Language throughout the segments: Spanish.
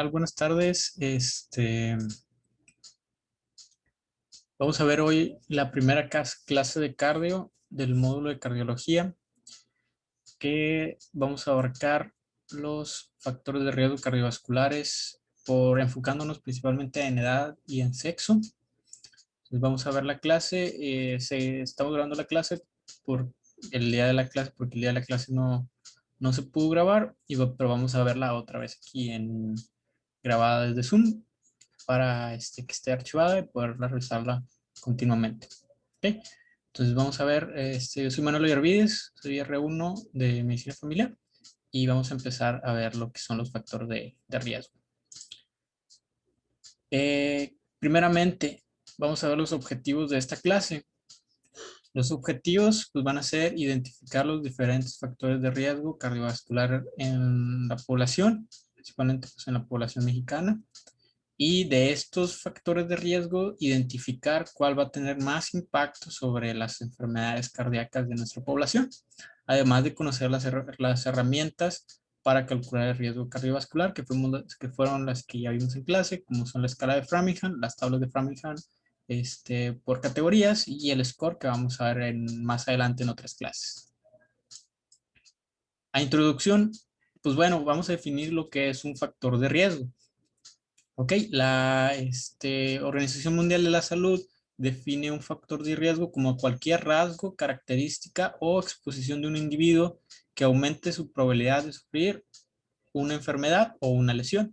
Buenas tardes. Vamos a ver hoy la primera clase de cardio del módulo de cardiología, que vamos a abarcar los factores de riesgo cardiovasculares enfocándonos principalmente en edad y en sexo. Entonces vamos a ver la clase. Estamos grabando la clase por el día de la clase, porque el día de la clase no se pudo grabar, pero vamos a verla otra vez aquí grabada desde Zoom, para que esté archivada y poder revisarla continuamente. ¿Okay? Entonces vamos a ver, yo soy Manuel Ollarvides, soy R1 de Medicina Familiar y vamos a empezar a ver lo que son los factores de riesgo. Primeramente, vamos a ver los objetivos de esta clase. Los objetivos pues, van a ser identificar los diferentes factores de riesgo cardiovascular en la población, principalmente pues, en la población mexicana. Y de estos factores de riesgo, identificar cuál va a tener más impacto sobre las enfermedades cardíacas de nuestra población, además de conocer las herramientas para calcular el riesgo cardiovascular, que fueron las que ya vimos en clase, como son la escala de Framingham, las tablas de Framingham por categorías y el score que vamos a ver más adelante en otras clases. A introducción, pues bueno, vamos a definir lo que es un factor de riesgo. Ok, la Organización Mundial de la Salud define un factor de riesgo como cualquier rasgo, característica o exposición de un individuo que aumente su probabilidad de sufrir una enfermedad o una lesión.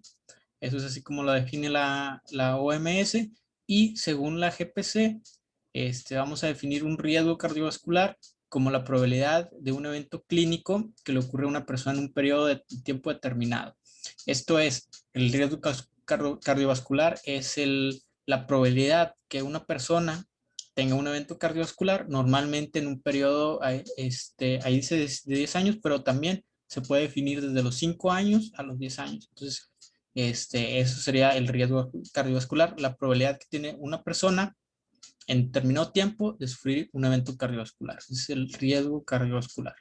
Eso es así como lo define la OMS, y según la GPC, vamos a definir un riesgo cardiovascular como la probabilidad de un evento clínico que le ocurre a una persona en un periodo de tiempo determinado. Esto es, el riesgo cardiovascular es la probabilidad que una persona tenga un evento cardiovascular, normalmente en un periodo, ahí dice de 10 años, pero también se puede definir desde los 5 años a los 10 años. Entonces, eso sería el riesgo cardiovascular, la probabilidad que tiene una persona en determinado tiempo de sufrir un evento cardiovascular. Ese es el riesgo cardiovascular.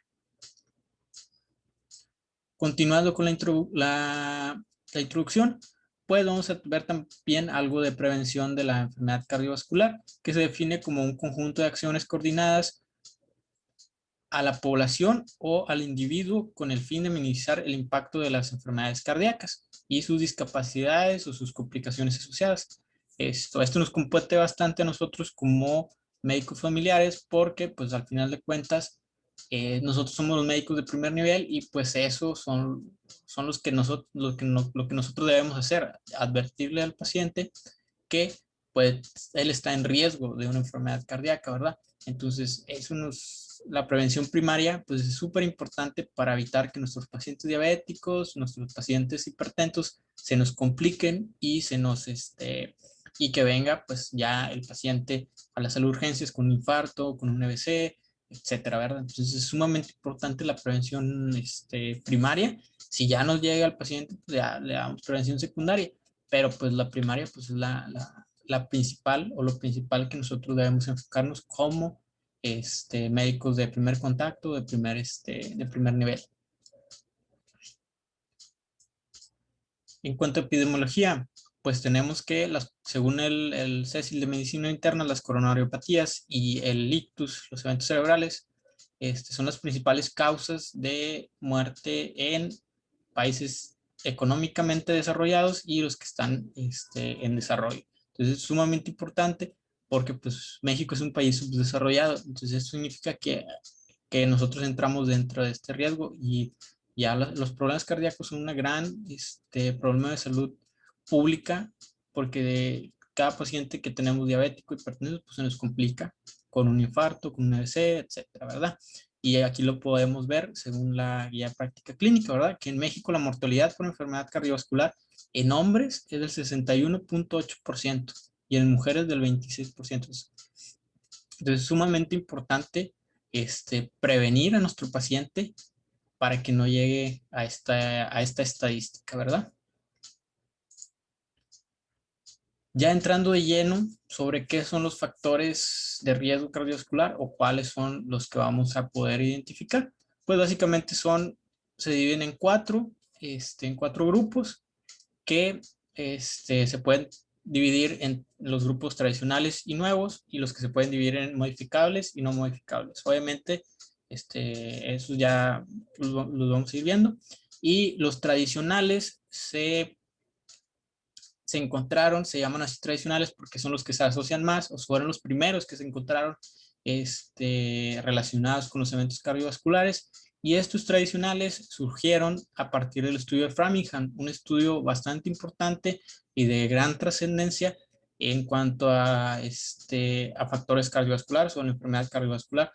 Continuando con la introducción, pues vamos a ver también algo de prevención de la enfermedad cardiovascular, que se define como un conjunto de acciones coordinadas a la población o al individuo con el fin de minimizar el impacto de las enfermedades cardíacas y sus discapacidades o sus complicaciones asociadas. Esto nos compete bastante a nosotros como médicos familiares, porque pues al final de cuentas nosotros somos los médicos de primer nivel y pues eso son lo que nosotros debemos hacer, advertirle al paciente que pues él está en riesgo de una enfermedad cardíaca, ¿verdad? Entonces, la prevención primaria pues es súper importante para evitar que nuestros pacientes diabéticos, nuestros pacientes hipertensos se nos compliquen y que venga pues ya el paciente a la sala de urgencias con un infarto, con un EBC, etcétera, ¿verdad? Entonces es sumamente importante la prevención primaria. Si ya nos llega al paciente, pues ya le damos prevención secundaria, pero pues la primaria pues es la principal, o lo principal que nosotros debemos enfocarnos como médicos de primer contacto, de primer nivel. En cuanto a epidemiología, pues tenemos que, según el CECIL de Medicina Interna, las coronariopatías y el ictus, los eventos cerebrales, son las principales causas de muerte en países económicamente desarrollados y los que están en desarrollo. Entonces es sumamente importante porque pues México es un país subdesarrollado, entonces eso significa que nosotros entramos dentro de este riesgo, y ya los problemas cardíacos son una gran problema de salud pública, porque de cada paciente que tenemos diabético, hipertenso, pues se nos complica con un infarto, con un AVC, etcétera, ¿verdad? Y aquí lo podemos ver según la guía práctica clínica, ¿verdad? Que en México la mortalidad por enfermedad cardiovascular en hombres es del 61.8% y en mujeres del 26%. Entonces es sumamente importante prevenir a nuestro paciente para que no llegue a esta estadística, ¿verdad? Ya entrando de lleno sobre qué son los factores de riesgo cardiovascular o cuáles son los que vamos a poder identificar, pues básicamente se dividen en cuatro grupos. que se pueden dividir en los grupos tradicionales y nuevos, y los que se pueden dividir en modificables y no modificables. Obviamente, eso ya los vamos a ir viendo. Y los tradicionales se encontraron, se llaman así tradicionales porque son los que se asocian más, o fueron los primeros que se encontraron relacionados con los eventos cardiovasculares. Y estos tradicionales surgieron a partir del estudio de Framingham, un estudio bastante importante y de gran trascendencia en cuanto a factores cardiovasculares o la enfermedad cardiovascular.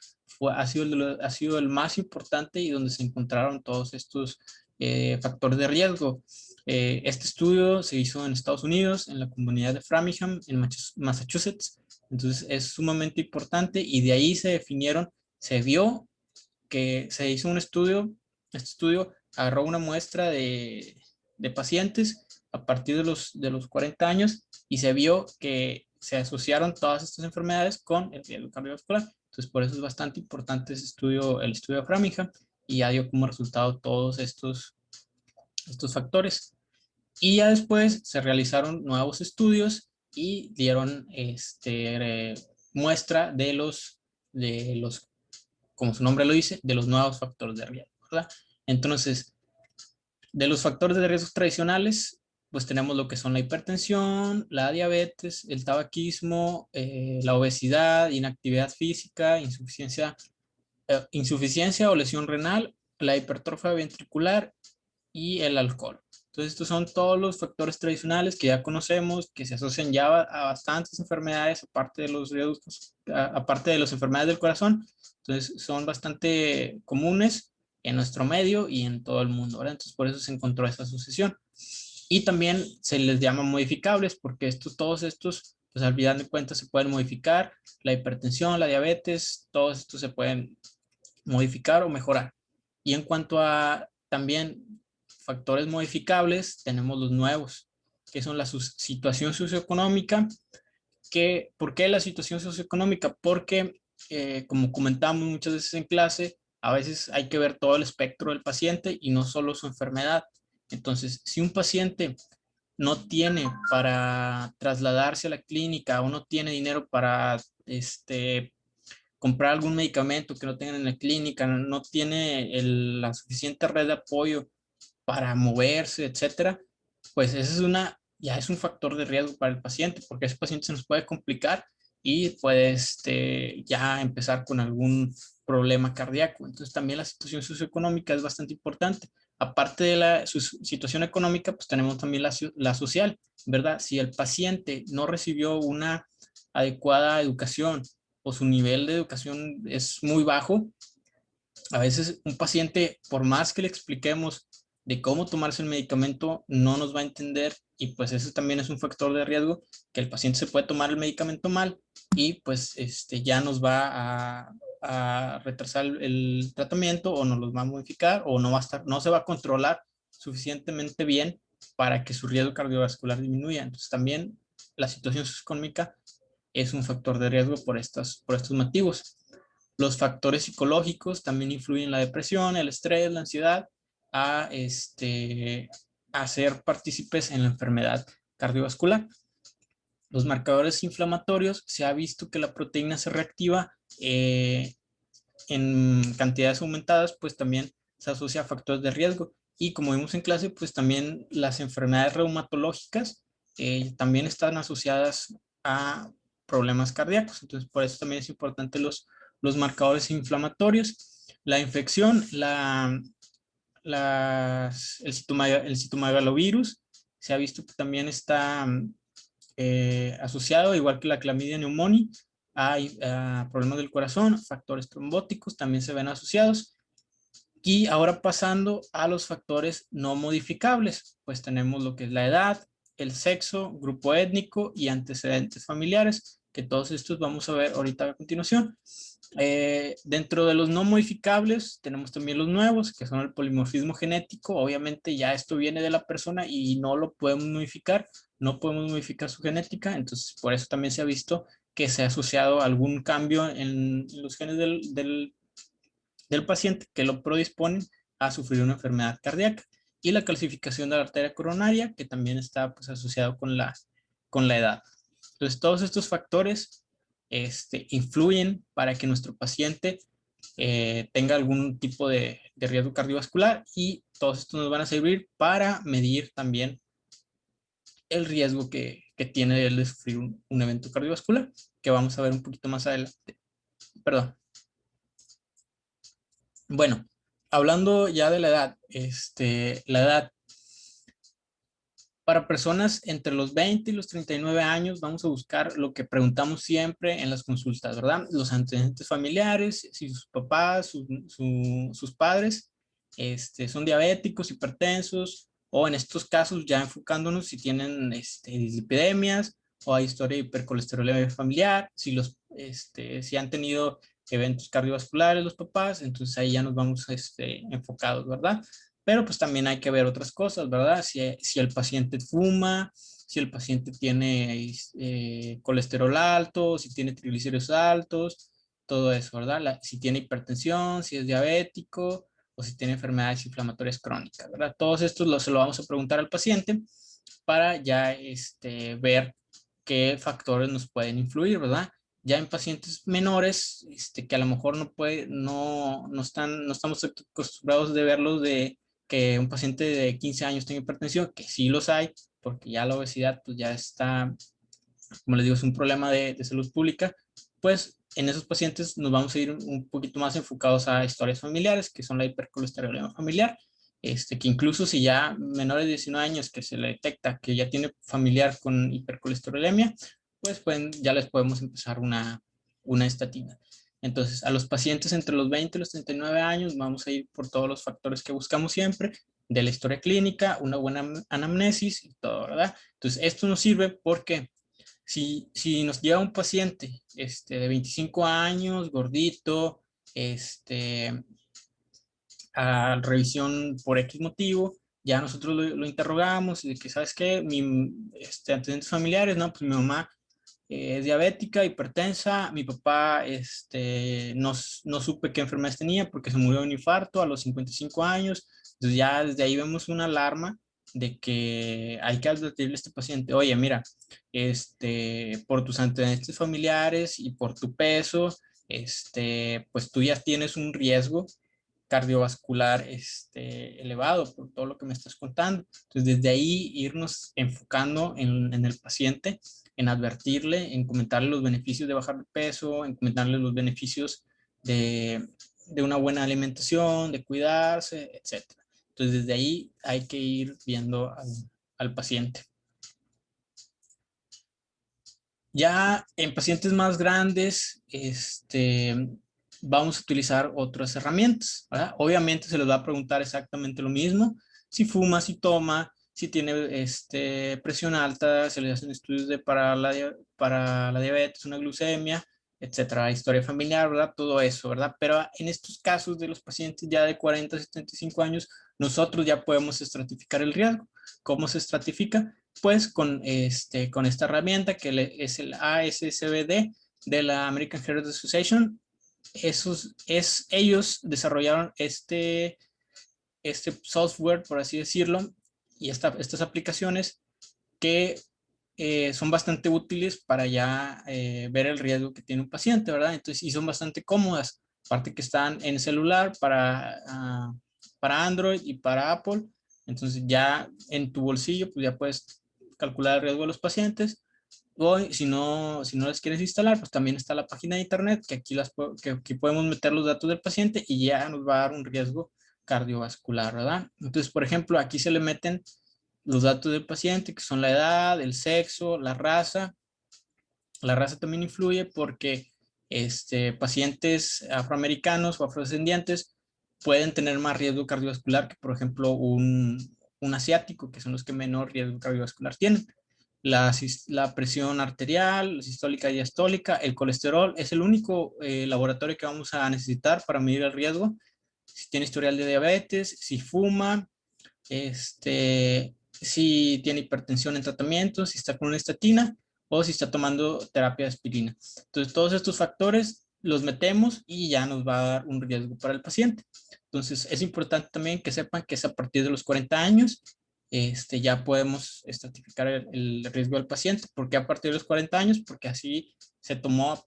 Ha sido el más importante y donde se encontraron todos estos factores de riesgo. Este estudio se hizo en Estados Unidos, en la comunidad de Framingham, en Massachusetts. Entonces es sumamente importante y de ahí se definieron, se vio que se hizo un estudio. Este estudio agarró una muestra de pacientes a partir de los 40 años y se vio que se asociaron todas estas enfermedades con el riesgo cardiovascular. Entonces por eso es bastante importante ese estudio, el estudio de Framingham, y ya dio como resultado todos estos factores. Y ya después se realizaron nuevos estudios y dieron muestra de los, como su nombre lo dice, de los nuevos factores de riesgo, ¿verdad? Entonces, de los factores de riesgo tradicionales, pues tenemos lo que son la hipertensión, la diabetes, el tabaquismo, la obesidad, inactividad física, insuficiencia o lesión renal, la hipertrofia ventricular y el alcohol. Entonces, estos son todos los factores tradicionales que ya conocemos, que se asocian ya a bastantes enfermedades, aparte de los riesgos, aparte de las enfermedades del corazón. Entonces, son bastante comunes en nuestro medio y en todo el mundo, ¿verdad? Entonces, por eso se encontró esta asociación. Y también se les llama modificables, porque todos estos, pues al final de cuentas, se pueden modificar. La hipertensión, la diabetes, todos estos se pueden modificar o mejorar. Y en cuanto a también factores modificables, tenemos los nuevos, que son la situación socioeconómica. ¿Por qué la situación socioeconómica? Porque, como comentamos muchas veces en clase, a veces hay que ver todo el espectro del paciente y no solo su enfermedad. Entonces, si un paciente no tiene para trasladarse a la clínica o no tiene dinero para comprar algún medicamento que no tengan en la clínica, no tiene la suficiente red de apoyo para moverse, etcétera, pues esa ya es un factor de riesgo para el paciente, porque ese paciente se nos puede complicar y puede ya empezar con algún problema cardíaco. Entonces también la situación socioeconómica es bastante importante. Aparte de su situación económica, pues tenemos también la social, ¿verdad? Si el paciente no recibió una adecuada educación o su nivel de educación es muy bajo, a veces un paciente, por más que le expliquemos de cómo tomarse el medicamento, no nos va a entender, y pues eso también es un factor de riesgo, que el paciente se puede tomar el medicamento mal y pues ya nos va a retrasar el tratamiento, o nos los va a modificar, o no se va a controlar suficientemente bien para que su riesgo cardiovascular disminuya. Entonces también la situación socioeconómica es un factor de riesgo por estos motivos. Los factores psicológicos también influyen en la depresión, el estrés, la ansiedad, a, a ser partícipes en la enfermedad cardiovascular. Los marcadores inflamatorios, se ha visto que la proteína se reactiva en cantidades aumentadas, pues también se asocia a factores de riesgo. Y como vimos en clase, pues también las enfermedades reumatológicas también están asociadas a problemas cardíacos. Entonces, por eso también es importante los marcadores inflamatorios. La infección, el citomegalovirus, se ha visto que también está asociado, igual que la clamidia pneumoniae, a problemas del corazón. Factores trombóticos también se ven asociados. Y ahora pasando a los factores no modificables, pues tenemos lo que es la edad, el sexo, grupo étnico y antecedentes familiares, que todos estos vamos a ver ahorita a continuación. Dentro de los no modificables tenemos también los nuevos, que son el polimorfismo genético. Obviamente ya esto viene de la persona y no lo podemos modificar, no podemos modificar su genética, entonces por eso también se ha visto que se ha asociado algún cambio en los genes del paciente que lo predisponen a sufrir una enfermedad cardíaca. y la calcificación de la arteria coronaria, que también está pues, asociado con la edad. Entonces, todos estos factores influyen para que nuestro paciente tenga algún tipo de riesgo cardiovascular, y todos estos nos van a servir para medir también el riesgo que tiene él de sufrir un evento cardiovascular, que vamos a ver un poquito más adelante. Perdón. Bueno, hablando ya de la edad, la edad para personas entre los 20 y los 39 años, vamos a buscar lo que preguntamos siempre en las consultas, ¿verdad? Los antecedentes familiares, si sus papás, sus padres, son diabéticos, hipertensos, o en estos casos ya enfocándonos si tienen dislipidemias o hay historia de hipercolesterolemia familiar, si han tenido eventos cardiovasculares los papás, entonces ahí ya nos vamos enfocados, ¿verdad? Pero pues también hay que ver otras cosas, ¿verdad? Si el paciente fuma, si el paciente tiene colesterol alto, si tiene triglicéridos altos, todo eso, ¿verdad? Si tiene hipertensión, si es diabético o si tiene enfermedades inflamatorias crónicas, ¿verdad? Todos estos se lo vamos a preguntar al paciente para ya ver qué factores nos pueden influir, ¿verdad? Ya en pacientes menores, que a lo mejor no estamos acostumbrados de verlos de que un paciente de 15 años tenga hipertensión, que sí los hay, porque ya la obesidad pues ya está, como les digo, es un problema de salud pública, pues en esos pacientes nos vamos a ir un poquito más enfocados a historias familiares, que son la hipercolesterolemia familiar, que incluso si ya menores de 19 años que se le detecta que ya tiene familiar con hipercolesterolemia, pues ya les podemos empezar una estatina. Entonces, a los pacientes entre los 20 y los 39 años vamos a ir por todos los factores que buscamos siempre, de la historia clínica, una buena anamnesis y todo, ¿verdad? Entonces, esto nos sirve porque si nos llega un paciente de 25 años, gordito, a revisión por X motivo, ya nosotros lo interrogamos y de que, ¿sabes qué? Antecedentes familiares, ¿no? Pues mi mamá es diabética, hipertensa, mi papá no supe qué enfermedades tenía porque se murió de un infarto a los 55 años, entonces ya desde ahí vemos una alarma de que hay que advertirle a este paciente, oye, mira, por tus antecedentes familiares y por tu peso, pues tú ya tienes un riesgo cardiovascular elevado por todo lo que me estás contando. Entonces, desde ahí irnos enfocando en el paciente, en advertirle, en comentarle los beneficios de bajar de peso, en comentarle los beneficios de una buena alimentación, de cuidarse, etcétera. Entonces, desde ahí hay que ir viendo al paciente. Ya en pacientes más grandes, vamos a utilizar otras herramientas, ¿verdad? Obviamente se les va a preguntar exactamente lo mismo. Si fuma, si toma, si tiene presión alta, se les hacen estudios para la diabetes, una glucemia, etcétera, historia familiar, ¿verdad? Todo eso, ¿verdad? Pero en estos casos de los pacientes ya de 40 a 75 años, nosotros ya podemos estratificar el riesgo. ¿Cómo se estratifica? Pues con esta herramienta que es el ASSBD de la American Heart Association. Ellos desarrollaron este software, por así decirlo, y estas aplicaciones que son bastante útiles para ya ver el riesgo que tiene un paciente, ¿verdad? Entonces, y son bastante cómodas, aparte que están en celular para Android y para Apple. Entonces, ya en tu bolsillo, pues ya puedes calcular el riesgo de los pacientes. O si no las quieres instalar, pues también está la página de internet, que aquí podemos meter los datos del paciente y ya nos va a dar un riesgo cardiovascular, ¿verdad? Entonces, por ejemplo, aquí se le meten los datos del paciente, que son la edad, el sexo, la raza. La raza también influye porque pacientes afroamericanos o afrodescendientes pueden tener más riesgo cardiovascular que, por ejemplo, un asiático, que son los que menor riesgo cardiovascular tienen. La presión arterial, la sistólica y diastólica, el colesterol es el único laboratorio que vamos a necesitar para medir el riesgo. Si tiene historial de diabetes, si fuma, si tiene hipertensión en tratamiento, si está con una estatina o si está tomando terapia de aspirina. Entonces, todos estos factores los metemos y ya nos va a dar un riesgo para el paciente. Entonces, es importante también que sepan que es a partir de los 40 años, ya podemos estratificar el riesgo del paciente. ¿Por qué a partir de los 40 años? Porque así se tomó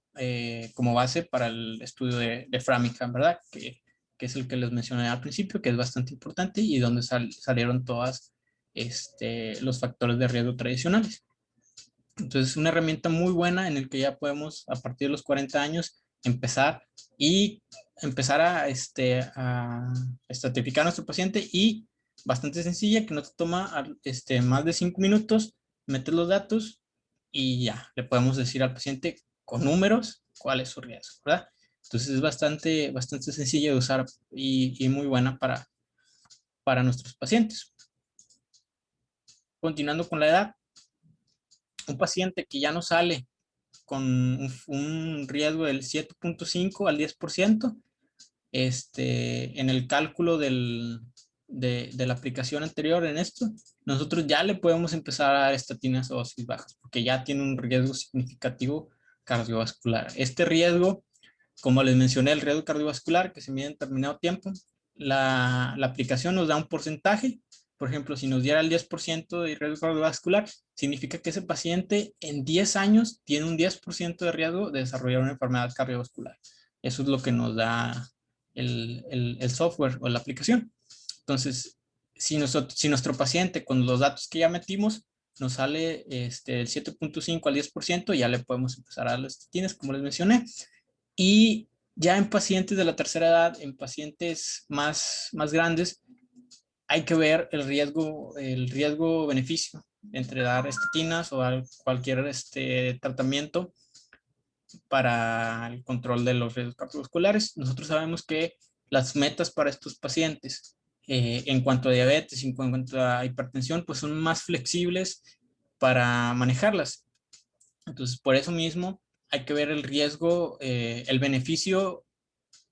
como base para el estudio de Framingham, ¿verdad? Que es el que les mencioné al principio, que es bastante importante y donde salieron todas los factores de riesgo tradicionales. Entonces, es una herramienta muy buena en el que ya podemos, a partir de los 40 años, empezar a estratificar a nuestro paciente, y bastante sencilla, que no te toma más de 5 minutos, metes los datos y ya, le podemos decir al paciente con números cuál es su riesgo, ¿verdad? Entonces, es bastante sencilla de usar y muy buena para nuestros pacientes. Continuando con la edad, un paciente que ya no sale con un riesgo del 7.5 al 10%, en el cálculo de la aplicación anterior en esto, nosotros ya le podemos empezar a dar estatinas o dosis bajas, porque ya tiene un riesgo significativo cardiovascular. Este riesgo, como les mencioné, el riesgo cardiovascular que se mide en determinado tiempo, la aplicación nos da un porcentaje. Por ejemplo, si nos diera el 10% de riesgo cardiovascular, significa que ese paciente en 10 años tiene un 10% de riesgo de desarrollar una enfermedad cardiovascular. Eso es lo que nos da el software o la aplicación. Entonces, si nuestro paciente con los datos que ya metimos nos sale el 7.5 al 10%, ya le podemos empezar a dar las estatinas, como les mencioné. Y ya en pacientes de la tercera edad, en pacientes más grandes, hay que ver el riesgo-beneficio entre dar estatinas o cualquier tratamiento para el control de los riesgos cardiovasculares. Nosotros sabemos que las metas para estos pacientes en cuanto a diabetes, en cuanto a hipertensión, pues son más flexibles para manejarlas. Entonces, por eso mismo hay que ver el riesgo, el beneficio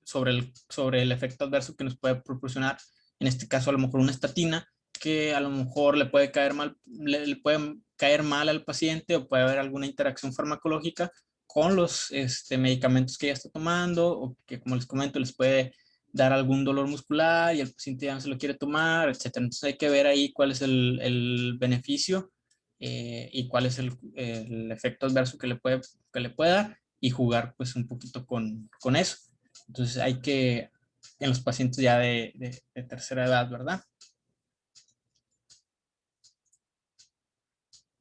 sobre el efecto adverso que nos puede proporcionar, en este caso a lo mejor una estatina, que a lo mejor le puede caer mal al paciente, o puede haber alguna interacción farmacológica con los medicamentos que ya está tomando, o que, como les comento, les puede dar algún dolor muscular y el paciente ya no se lo quiere tomar, etcétera. Entonces hay que ver ahí cuál es el beneficio y cuál es el efecto adverso que le puede dar, y jugar pues un poquito con eso. Entonces hay que, en los pacientes ya de tercera edad, ¿verdad?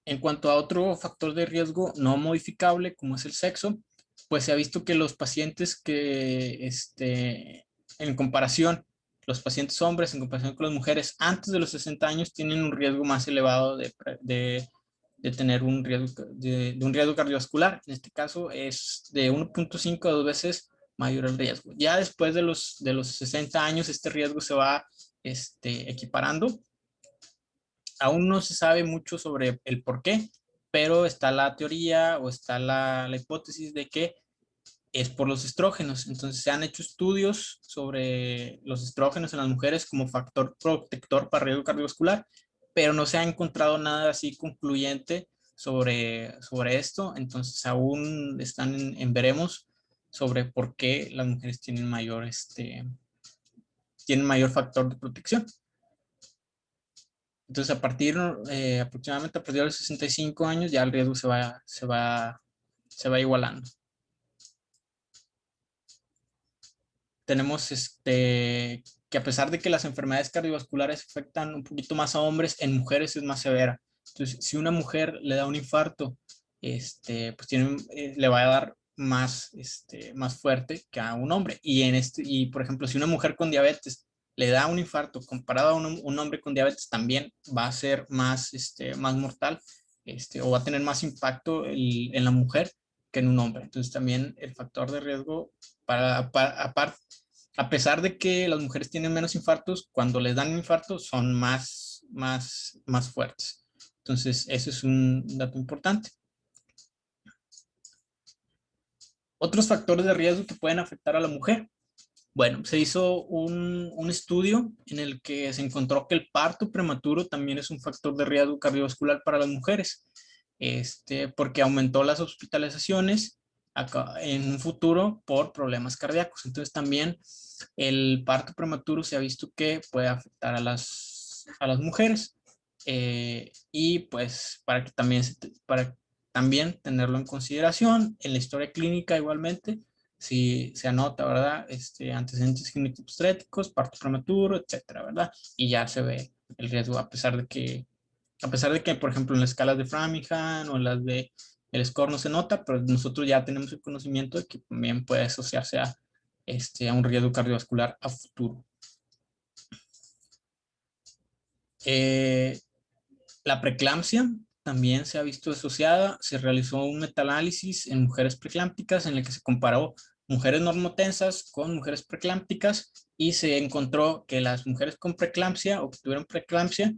En cuanto a otro factor de riesgo no modificable, como es el sexo, pues se ha visto que los pacientes en comparación, los pacientes hombres en comparación con las mujeres antes de los 60 años tienen un riesgo más elevado de tener un riesgo, de un riesgo cardiovascular. En este caso es de 1.5 a 2 veces mayor el riesgo. Ya después de los 60 años este riesgo se va equiparando. Aún no se sabe mucho sobre el por qué, pero está la teoría o está la hipótesis de que es por los estrógenos. Entonces se han hecho estudios sobre los estrógenos en las mujeres como factor protector para riesgo cardiovascular, pero no se ha encontrado nada así concluyente sobre esto. Entonces aún están en veremos sobre por qué las mujeres tienen mayor factor de protección. Entonces, aproximadamente a partir de los 65 años, ya el riesgo se va igualando. Tenemos que, a pesar de que las enfermedades cardiovasculares afectan un poquito más a hombres, en mujeres es más severa. Entonces, si una mujer le da un infarto, pues le va a dar más fuerte que a un hombre. Y por ejemplo, si una mujer con diabetes le da un infarto comparado a un hombre con diabetes, también va a ser más mortal, o va a tener más impacto en la mujer que en un hombre. Entonces, también el factor de riesgo a pesar de que las mujeres tienen menos infartos, cuando les dan un infarto son más fuertes. Entonces, eso es un dato importante. Otros factores de riesgo que pueden afectar a la mujer. Bueno, se hizo un estudio en el que se encontró que el parto prematuro también es un factor de riesgo cardiovascular para las mujeres, porque aumentó las hospitalizaciones en un futuro por problemas cardíacos. Entonces también el parto prematuro se ha visto que puede afectar a las mujeres, y pues para también tenerlo en consideración en la historia clínica igualmente, si se anota, ¿verdad? Antecedentes ginecobstétricos, parto prematuro, etcétera, ¿verdad? Y ya se ve el riesgo a pesar de que, por ejemplo, en las escalas de Framingham o en las de el score no se nota, pero nosotros ya tenemos el conocimiento de que también puede asociarse a un riesgo cardiovascular a futuro. La preeclampsia también se ha visto asociada. Se realizó un metaanálisis en mujeres preeclámpticas en el que se comparó mujeres normotensas con mujeres preeclámpticas y se encontró que las mujeres con preeclampsia o que tuvieron preeclampsia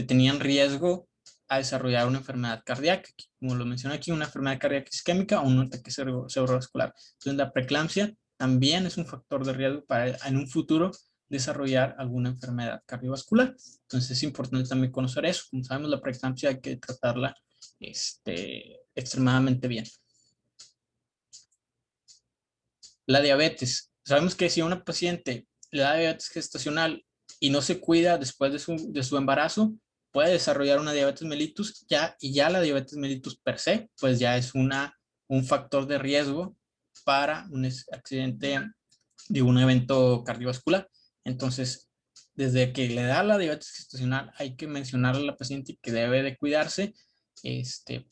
tenían riesgo a desarrollar una enfermedad cardíaca, como lo mencioné aquí, una enfermedad cardíaca isquémica o un ataque cerebrovascular. Entonces, la preeclampsia también es un factor de riesgo para en un futuro desarrollar alguna enfermedad cardiovascular. Entonces es importante también conocer eso. Como sabemos, la preeclampsia hay que tratarla extremadamente bien. La diabetes. Sabemos que si a una paciente le da diabetes gestacional y no se cuida después de su embarazo, puede desarrollar una diabetes mellitus y ya la diabetes mellitus per se, pues ya es un factor de riesgo para un accidente de un evento cardiovascular. Entonces, desde que le da la diabetes gestacional, hay que mencionarle a la paciente que debe de cuidarse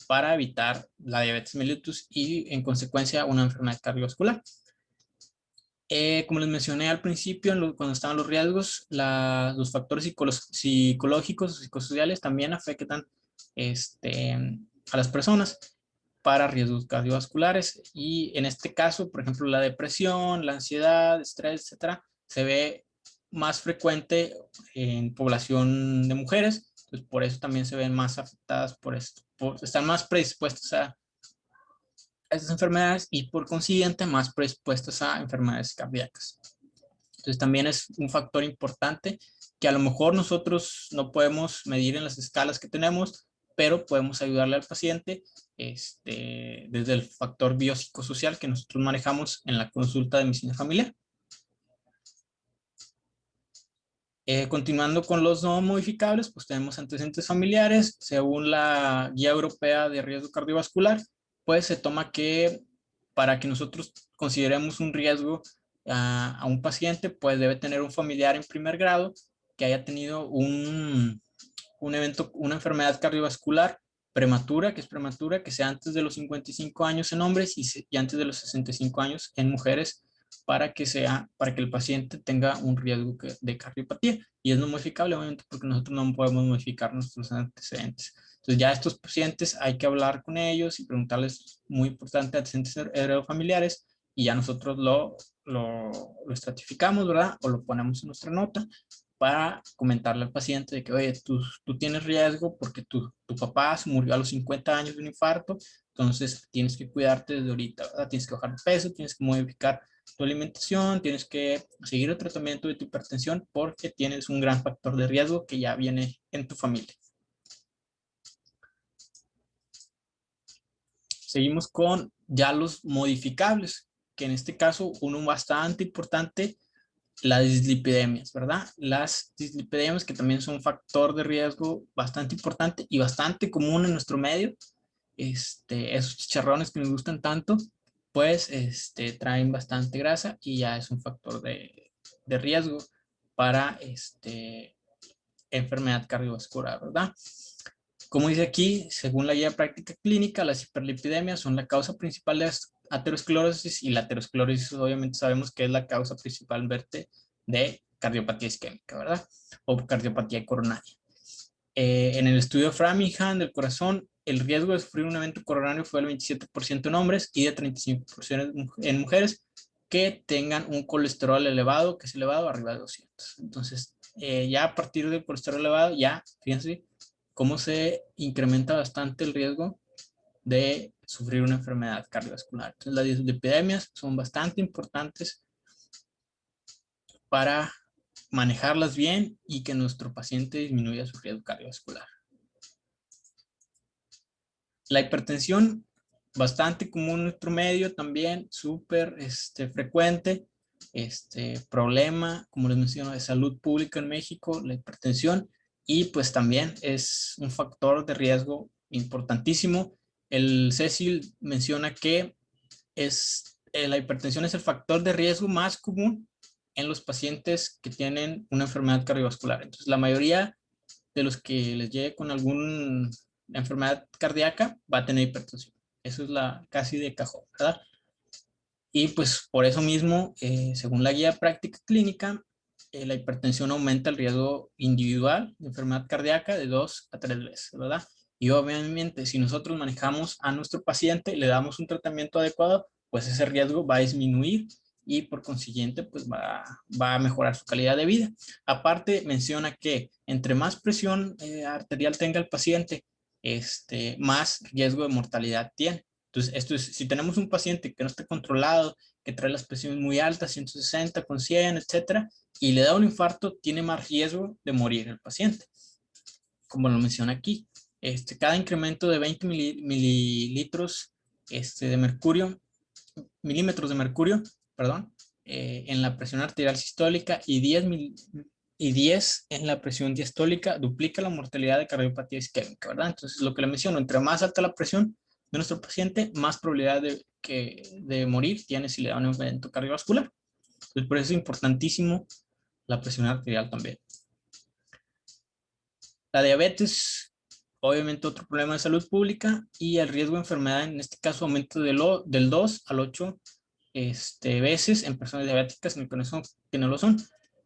para evitar la diabetes mellitus y, en consecuencia, una enfermedad cardiovascular. Como les mencioné al principio, cuando estaban los riesgos, los factores psicológicos o psicosociales también afectan a las personas para riesgos cardiovasculares. Y en este caso, por ejemplo, la depresión, la ansiedad, estrés, etcétera, se ve más frecuente en población de mujeres. Entonces, por eso también se ven más afectadas por esto, están más predispuestas a estas enfermedades y por consiguiente más predispuestas a enfermedades cardíacas. Entonces también es un factor importante que a lo mejor nosotros no podemos medir en las escalas que tenemos, pero podemos ayudarle al paciente desde el factor biopsicosocial que nosotros manejamos en la consulta de medicina familiar. Continuando con los no modificables, pues tenemos antecedentes familiares. Según la Guía Europea de Riesgo Cardiovascular, pues se toma que para que nosotros consideremos un riesgo a un paciente, pues debe tener un familiar en primer grado que haya tenido un evento, una enfermedad cardiovascular prematura, que sea antes de los 55 años en hombres y antes de los 65 años en mujeres, para que el paciente tenga un riesgo de cardiopatía. Y es no modificable, obviamente, porque nosotros no podemos modificar nuestros antecedentes. Entonces ya estos pacientes hay que hablar con ellos y preguntarles, muy importante, antecedentes heredofamiliares, y ya nosotros lo estratificamos, ¿verdad? O lo ponemos en nuestra nota para comentarle al paciente de que, oye, tú tienes riesgo porque tu papá se murió a los 50 años de un infarto, entonces tienes que cuidarte desde ahorita, ¿verdad? Tienes que bajar de peso, tienes que modificar tu alimentación, tienes que seguir el tratamiento de tu hipertensión porque tienes un gran factor de riesgo que ya viene en tu familia. Seguimos con ya los modificables, que en este caso uno bastante importante, las dislipidemias, ¿verdad? Las dislipidemias que también son un factor de riesgo bastante importante y bastante común en nuestro medio. Esos chicharrones que nos gustan tanto, pues traen bastante grasa y ya es un factor de riesgo para enfermedad cardiovascular, ¿verdad? Como dice aquí, según la guía práctica clínica, las hiperlipidemias son la causa principal de aterosclerosis, y la aterosclerosis obviamente sabemos que es la causa principal de cardiopatía isquémica, ¿verdad? O cardiopatía coronaria. En el estudio Framingham del corazón, el riesgo de sufrir un evento coronario fue del 27% en hombres y de 35% en mujeres que tengan un colesterol elevado, que es elevado arriba de 200. Entonces, ya a partir del colesterol elevado, ya, fíjense cómo se incrementa bastante el riesgo de sufrir una enfermedad cardiovascular. Entonces, las dislipidemias son bastante importantes para manejarlas bien y que nuestro paciente disminuya su riesgo cardiovascular. La hipertensión bastante común en nuestro medio también, súper frecuente. Problema, como les menciono, de salud pública en México, la hipertensión, y pues también es un factor de riesgo importantísimo. El Cecil menciona que la hipertensión es el factor de riesgo más común en los pacientes que tienen una enfermedad cardiovascular. Entonces, la mayoría de los que les llegue con alguna enfermedad cardíaca va a tener hipertensión. Eso es casi de cajón, ¿verdad? Y pues por eso mismo, según la guía práctica clínica, la hipertensión aumenta el riesgo individual de enfermedad cardíaca de 2 a 3 veces, ¿verdad? Y obviamente, si nosotros manejamos a nuestro paciente, le damos un tratamiento adecuado, pues ese riesgo va a disminuir y por consiguiente, pues va a mejorar su calidad de vida. Aparte, menciona que entre más presión arterial tenga el paciente, más riesgo de mortalidad tiene. Entonces, esto es, si tenemos un paciente que no está controlado, que trae las presiones muy altas, 160 con 100, etcétera, y le da un infarto, tiene más riesgo de morir el paciente, como lo menciona aquí. Cada incremento de 20 mililitros de mercurio, milímetros de mercurio, perdón, en la presión arterial sistólica y 10 en la presión diastólica duplica la mortalidad de cardiopatía isquémica, ¿verdad? Entonces, lo que le menciono, entre más alta la presión de nuestro paciente, más probabilidad de morir tiene si le da un evento cardiovascular. Entonces, por eso es importantísimo la presión arterial también. La diabetes, obviamente otro problema de salud pública, y el riesgo de enfermedad en este caso aumenta del 2 al 8 veces en personas diabéticas que no lo son.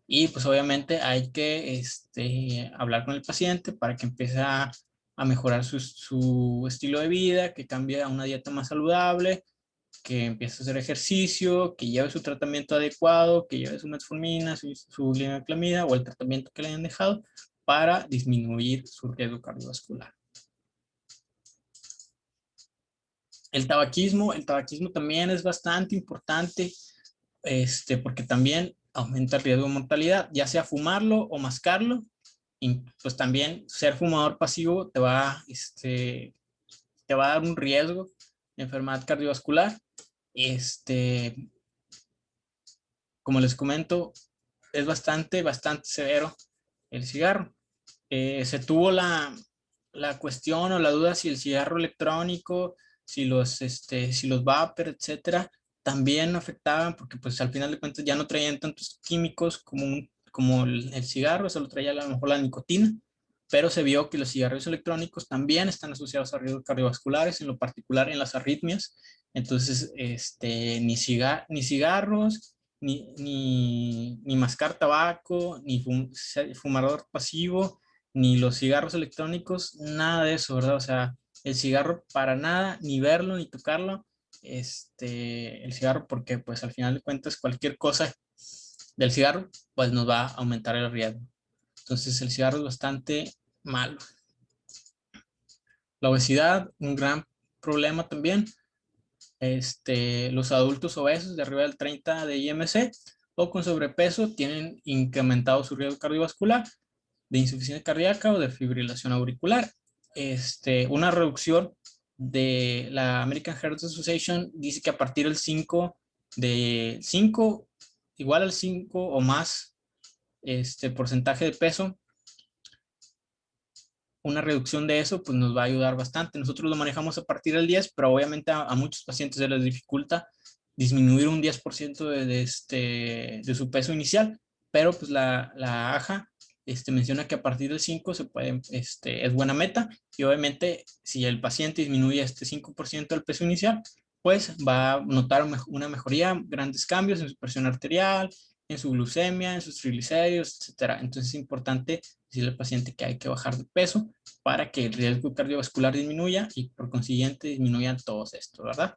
Y pues obviamente hay que hablar con el paciente para que empiece a mejorar su estilo de vida, que cambie a una dieta más saludable, que empiece a hacer ejercicio, que lleve su tratamiento adecuado, que lleve su metformina, su glibenclamida o el tratamiento que le hayan dejado para disminuir su riesgo cardiovascular. El tabaquismo también es bastante importante, porque también aumenta el riesgo de mortalidad, ya sea fumarlo o mascarlo. Y pues también ser fumador pasivo te va a dar un riesgo de enfermedad cardiovascular. Como les comento, es bastante severo el cigarro. Se tuvo la cuestión o la duda si el cigarro electrónico, si los vapor, etcétera, también afectaban, porque pues al final de cuentas ya no traían tantos químicos como el cigarro, solo traía a lo mejor la nicotina, pero se vio que los cigarrillos electrónicos también están asociados a riesgos cardiovasculares, en lo particular en las arritmias. Entonces, ni cigarros, ni mascar tabaco, ni fumador pasivo, ni los cigarros electrónicos, nada de eso, ¿verdad? O sea, el cigarro para nada, ni verlo, ni tocarlo, el cigarro, porque pues al final de cuentas cualquier cosa del cigarro, pues nos va a aumentar el riesgo. Entonces el cigarro es bastante malo. La obesidad, un gran problema también. Los adultos obesos de arriba del 30 de IMC o con sobrepeso tienen incrementado su riesgo cardiovascular, de insuficiencia cardíaca o de fibrilación auricular. Una reducción de la American Heart Association dice que a partir del 5, igual al 5 o más porcentaje de peso, una reducción de eso pues nos va a ayudar bastante. Nosotros lo manejamos a partir del 10, pero obviamente a muchos pacientes se les dificulta disminuir un 10% de su peso inicial, pero pues la AJA menciona que a partir del 5 se puede, es buena meta, y obviamente si el paciente disminuye este 5% del peso inicial, pues va a notar una mejoría, grandes cambios en su presión arterial, en su glucemia, en sus triglicéridos, etcétera. Entonces es importante decirle al paciente que hay que bajar de peso para que el riesgo cardiovascular disminuya y por consiguiente disminuyan todos estos, ¿verdad?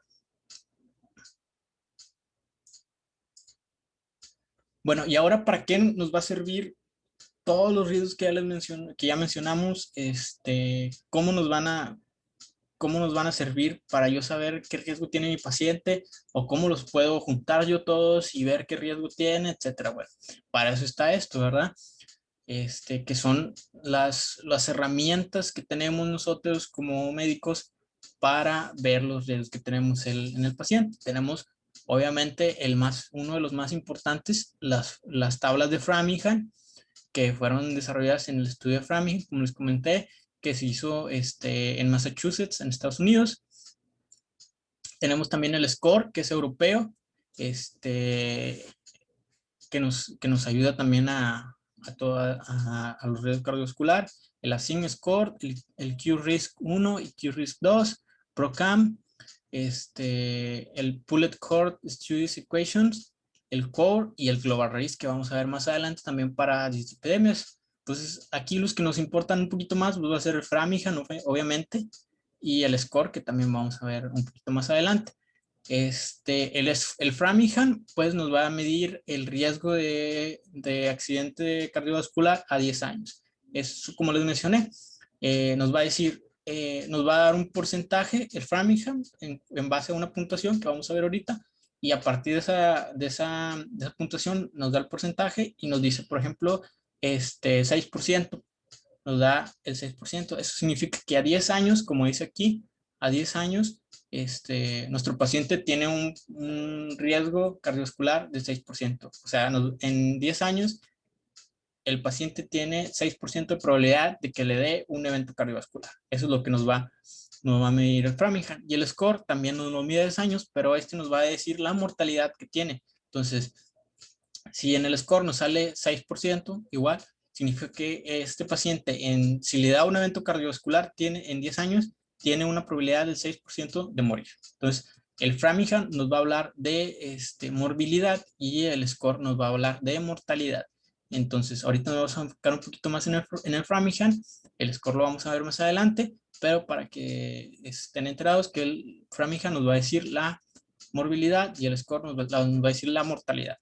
Bueno, y ahora, ¿para qué nos va a servir todos los riesgos que ya mencionamos? ¿Cómo nos van a servir para yo saber qué riesgo tiene mi paciente, o cómo los puedo juntar yo todos y ver qué riesgo tiene, etcétera? Bueno, para eso está esto, ¿verdad? Que son las herramientas que tenemos nosotros como médicos para ver los riesgos que tenemos en el paciente. Tenemos, obviamente, uno de los más importantes, las tablas de Framingham, que fueron desarrolladas en el estudio de Framingham, como les comenté, que se hizo en Massachusetts, en Estados Unidos. Tenemos también el SCORE, que es europeo, que nos ayuda también a los riesgos cardiovasculares. El ASIM Score, el Q-RISK 1 y Q-RISK 2, PROCAM, el Pulled Core Studies Equations, el CORE y el Global Risk, que vamos a ver más adelante también para epidemias. Entonces, aquí los que nos importan un poquito más, pues va a ser el Framingham, obviamente, y el SCORE, que también vamos a ver un poquito más adelante. El Framingham, pues nos va a medir el riesgo de accidente cardiovascular a 10 años. Es como les mencioné, nos va a decir, nos va a dar un porcentaje, el Framingham, en base a una puntuación que vamos a ver ahorita, y a partir de esa puntuación nos da el porcentaje y nos dice, por ejemplo, 6%, nos da el 6%. Eso significa que a 10 años, como dice aquí, a 10 años, nuestro paciente tiene un riesgo cardiovascular del 6%. O sea, en 10 años, el paciente tiene 6% de probabilidad de que le dé un evento cardiovascular. Eso es lo que nos va a medir el Framingham. Y el SCORE también nos lo mide a 10 años, pero nos va a decir la mortalidad que tiene. Entonces, si en el SCORE nos sale 6%, igual, significa que este paciente, si le da un evento cardiovascular, en 10 años, tiene una probabilidad del 6% de morir. Entonces, el Framingham nos va a hablar de morbilidad y el SCORE nos va a hablar de mortalidad. Entonces, ahorita nos vamos a enfocar un poquito más en el Framingham. El SCORE lo vamos a ver más adelante, pero para que estén enterados que el Framingham nos va a decir la morbilidad y el SCORE nos va a decir la mortalidad.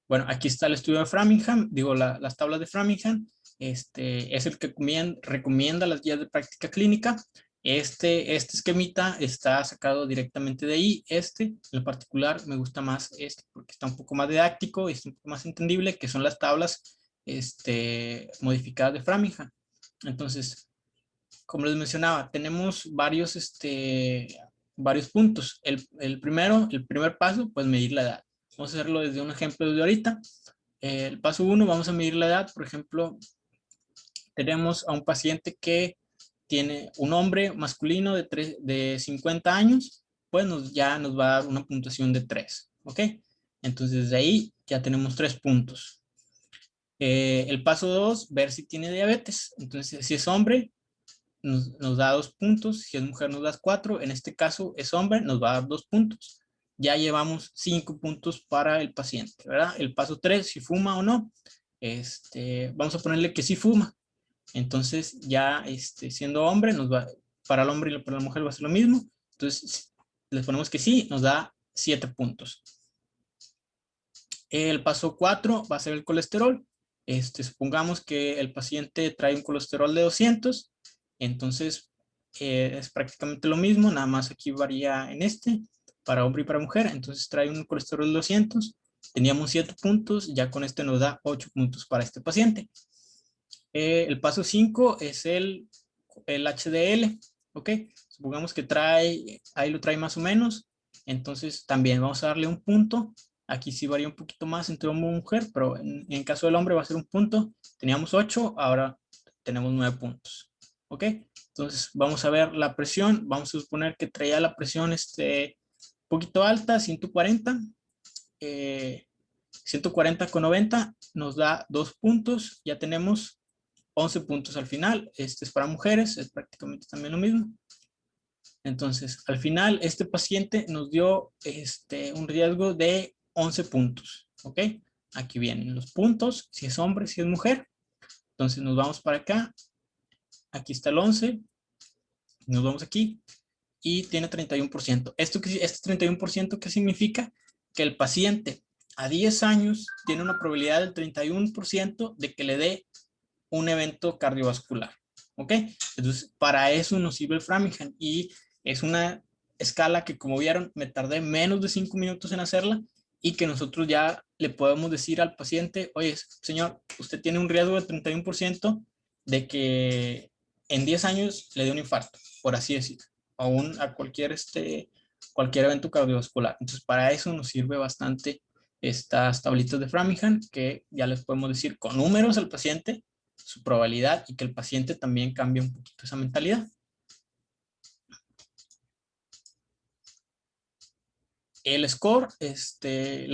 Bueno, aquí está el estudio de Framingham, las tablas de Framingham. Es el que recomienda las guías de práctica clínica. Este esquemita está sacado directamente de ahí. En particular, me gusta más porque está un poco más didáctico y es un poco más entendible, que son las tablas modificadas de Framingham. Entonces, como les mencionaba, tenemos varios puntos. El primer paso, pues medir la edad. Vamos a hacerlo desde un ejemplo de ahorita. El paso 1, vamos a medir la edad. Por ejemplo, tenemos a un paciente que tiene un hombre masculino de 50 años, pues ya nos va a dar una puntuación de 3. ¿Ok? Entonces, de ahí ya tenemos 3 puntos. El paso 2, ver si tiene diabetes. Entonces, si es hombre, nos da 2 puntos. Si es mujer, nos da 4. En este caso, es hombre, nos va a dar 2 puntos. Ya llevamos 5 puntos para el paciente, ¿verdad? El paso 3, si fuma o no. Vamos a ponerle que sí fuma. Entonces, ya siendo hombre, para el hombre y para la mujer va a ser lo mismo. Entonces, le ponemos que sí, nos da 7 puntos. El paso 4 va a ser el colesterol. Supongamos que el paciente trae un colesterol de 200. Entonces, es prácticamente lo mismo, nada más aquí varía para hombre y para mujer. Entonces, trae un colesterol de 200. Teníamos 7 puntos, ya con nos da 8 puntos para este paciente. El paso 5 es el HDL, ¿ok? Supongamos que ahí lo trae más o menos. Entonces, también vamos a darle un punto. Aquí sí varía un poquito más entre hombre y mujer, pero en caso del hombre va a ser un punto. Teníamos 8, ahora tenemos 9 puntos. ¿Ok? Entonces vamos a ver la presión. Vamos a suponer que traía la presión poquito alta, 140. 140/90 nos da 2 puntos. Ya tenemos 11 puntos al final. Este es para mujeres, es prácticamente también lo mismo. Entonces, al final, este paciente nos dio un riesgo de 11 puntos. ¿Ok? Aquí vienen los puntos, si es hombre, si es mujer. Entonces, nos vamos para acá. Aquí está el 11. Nos vamos aquí. Y tiene 31%. Este 31%, ¿qué significa? Que el paciente a 10 años tiene una probabilidad del 31% de que le dé un evento cardiovascular. ¿Ok? Entonces, para eso nos sirve el Framingham. Y es una escala que, como vieron, me tardé menos de 5 minutos en hacerla y que nosotros ya le podemos decir al paciente, oye, señor, usted tiene un riesgo de 31% de que en 10 años le dio un infarto, por así decirlo, a cualquier evento cardiovascular. Entonces, para eso nos sirve bastante estas tablitas de Framingham, que ya les podemos decir con números al paciente, su probabilidad, y que el paciente también cambie un poquito esa mentalidad. El score, que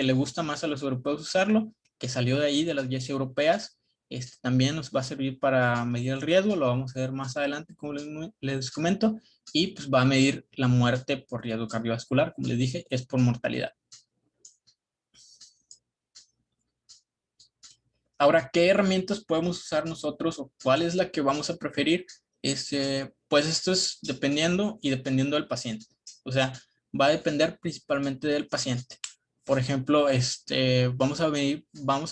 le gusta más a los europeos usarlo, que salió de ahí, de las guías europeas, también nos va a servir para medir el riesgo, lo vamos a ver más adelante, como les comento, y pues va a medir la muerte por riesgo cardiovascular, como les dije, es por mortalidad. Ahora, ¿qué herramientas podemos usar nosotros o cuál es la que vamos a preferir? Pues esto es dependiendo del paciente. O sea, va a depender principalmente del paciente. Por ejemplo, vamos a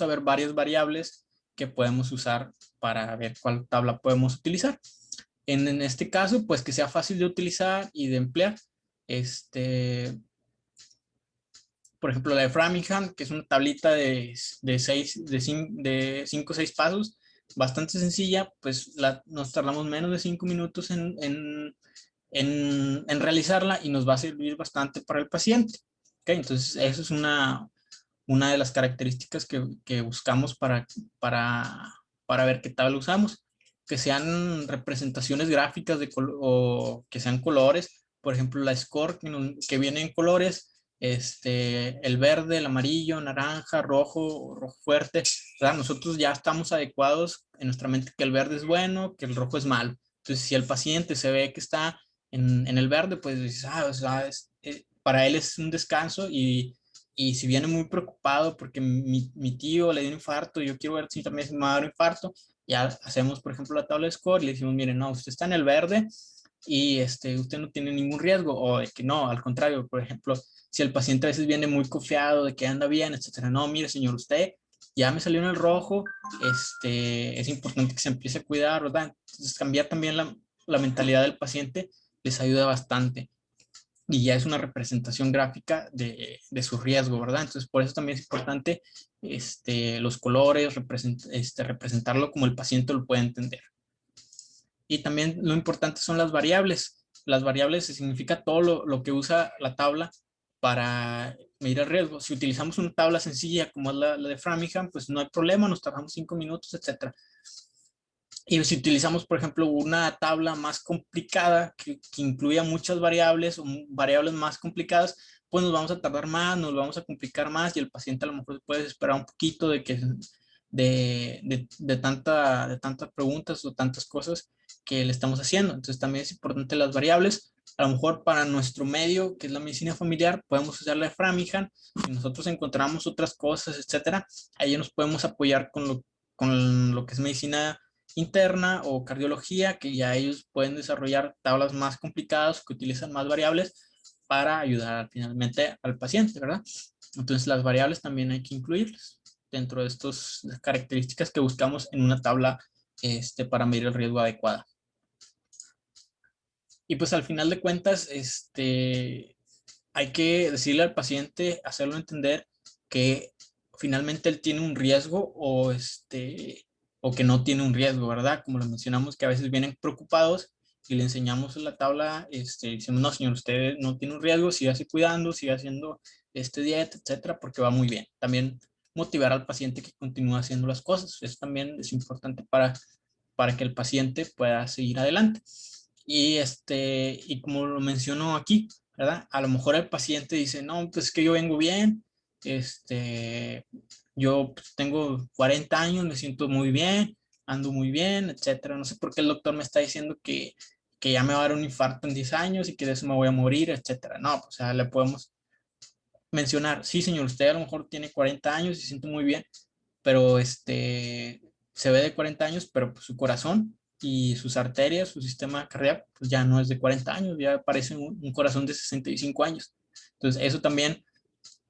ver varias variables que podemos usar para ver cuál tabla podemos utilizar. En este caso, pues que sea fácil de utilizar y de emplear. Por ejemplo, la de Framingham, que es una tablita de 5 o 6 pasos, bastante sencilla, pues nos tardamos menos de 5 minutos en realizarla y nos va a servir bastante para el paciente. ¿Okay? Entonces, eso es una de las características que buscamos para ver qué tabla usamos. Que sean representaciones gráficas o que sean colores. Por ejemplo, la score que viene en colores, el verde, el amarillo, naranja, rojo fuerte. ¿Verdad? Nosotros ya estamos adecuados en nuestra mente que el verde es bueno, que el rojo es malo. Entonces, si el paciente se ve que está en el verde, pues dices, o sea, para él es un descanso y si viene muy preocupado porque mi tío le dio un infarto, yo quiero ver si también se me va a dar un infarto, ya hacemos, por ejemplo, la tabla de score y le decimos, miren, no, usted está en el verde y usted no tiene ningún riesgo, o de que no, al contrario, por ejemplo, si el paciente a veces viene muy confiado de que anda bien, etcétera, no, mire, señor, usted ya me salió en el rojo, es importante que se empiece a cuidar, ¿verdad? Entonces, cambiar también la mentalidad del paciente les ayuda bastante y ya es una representación gráfica de su riesgo, ¿verdad? Entonces, por eso también es importante los colores, representarlo como el paciente lo puede entender. Y también lo importante son las variables. Las variables significa todo lo que usa la tabla para medir el riesgo. Si utilizamos una tabla sencilla como es la de Framingham, pues no hay problema, nos tardamos 5 minutos, etcétera. Y si utilizamos, por ejemplo, una tabla más complicada que incluya muchas variables o variables más complicadas, pues nos vamos a tardar más, nos vamos a complicar más y el paciente a lo mejor puede esperar un poquito de tantas preguntas o tantas cosas que le estamos haciendo. Entonces también es importante las variables. A lo mejor para nuestro medio, que es la medicina familiar, podemos usar la de Framingham. Si nosotros encontramos otras cosas, etcétera, ahí nos podemos apoyar con lo que es medicina interna o cardiología, que ya ellos pueden desarrollar tablas más complicadas que utilizan más variables para ayudar finalmente al paciente, ¿verdad? Entonces las variables también hay que incluirlas dentro de estas características que buscamos en una tabla para medir el riesgo adecuada. Y pues al final de cuentas, hay que decirle al paciente, hacerlo entender que finalmente él tiene un riesgo o que no tiene un riesgo, ¿verdad? Como lo mencionamos, que a veces vienen preocupados y le enseñamos en la tabla, decimos, no, señor, usted no tiene un riesgo, siga así cuidando, siga haciendo dieta, etcétera, porque va muy bien. También motivar al paciente que continúe haciendo las cosas. Eso también es importante para que el paciente pueda seguir adelante. Y como lo menciono aquí, ¿verdad? A lo mejor el paciente dice, no, pues es que yo vengo bien, yo pues, tengo 40 años, me siento muy bien, ando muy bien, etcétera. No sé por qué el doctor me está diciendo que ya me va a dar un infarto en 10 años y que de eso me voy a morir, etcétera. No, pues, o sea, le podemos mencionar, sí, señor, usted a lo mejor tiene 40 años y se siente muy bien, pero se ve de 40 años, pero pues, su corazón y sus arterias, su sistema cardíaco, pues ya no es de 40 años, ya parece un corazón de 65 años. Entonces, eso también,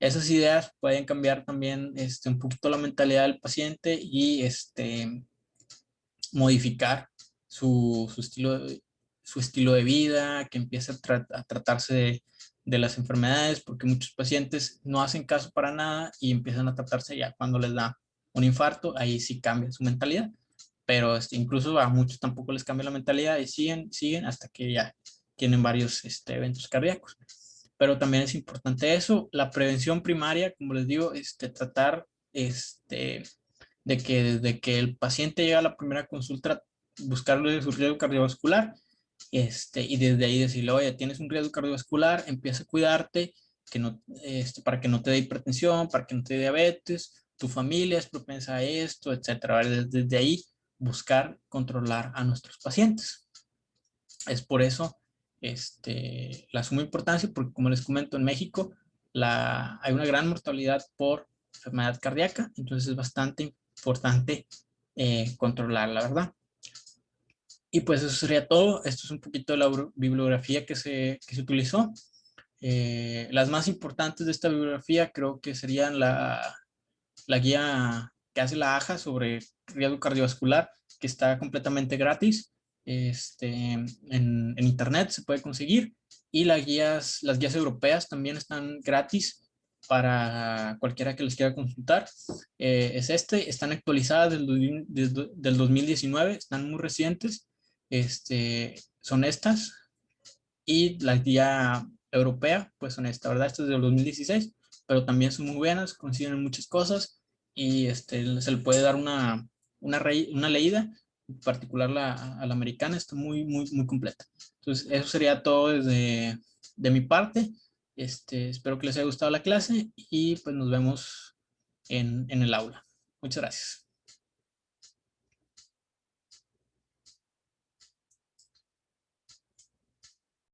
esas ideas pueden cambiar también un poquito la mentalidad del paciente y modificar su estilo de vida, que empiece a tratarse de las enfermedades, porque muchos pacientes no hacen caso para nada y empiezan a tratarse ya cuando les da un infarto, ahí sí cambia su mentalidad. pero incluso a muchos tampoco les cambia la mentalidad y siguen hasta que ya tienen varios eventos cardíacos. Pero también es importante eso, la prevención primaria, como les digo, tratar de que desde que el paciente llega a la primera consulta, buscarle su riesgo cardiovascular, y desde ahí decirle, oye, tienes un riesgo cardiovascular, empieza a cuidarte, que no, para que no te dé hipertensión, para que no te dé diabetes, tu familia es propensa a esto, etcétera. ¿Vale? Desde ahí buscar controlar a nuestros pacientes. Es por eso la suma importancia, porque como les comento, en México hay una gran mortalidad por enfermedad cardíaca, entonces es bastante importante controlar, la verdad. Y pues eso sería todo. Esto es un poquito de la bibliografía que se utilizó. Las más importantes de esta bibliografía creo que serían la guía que hace la AJA sobre riesgo cardiovascular, que está completamente gratis. En internet se puede conseguir. Y las guías europeas también están gratis para cualquiera que les quiera consultar. Están actualizadas del 2019, están muy recientes. Son estas. Y la guía europea, pues son esta, ¿verdad? Esta es del 2016, pero también son muy buenas, coinciden en muchas cosas y se le puede dar una leída, en particular a la americana, está muy, muy, muy completa. Entonces, eso sería todo de mi parte. Espero que les haya gustado la clase y pues nos vemos en el aula. Muchas gracias.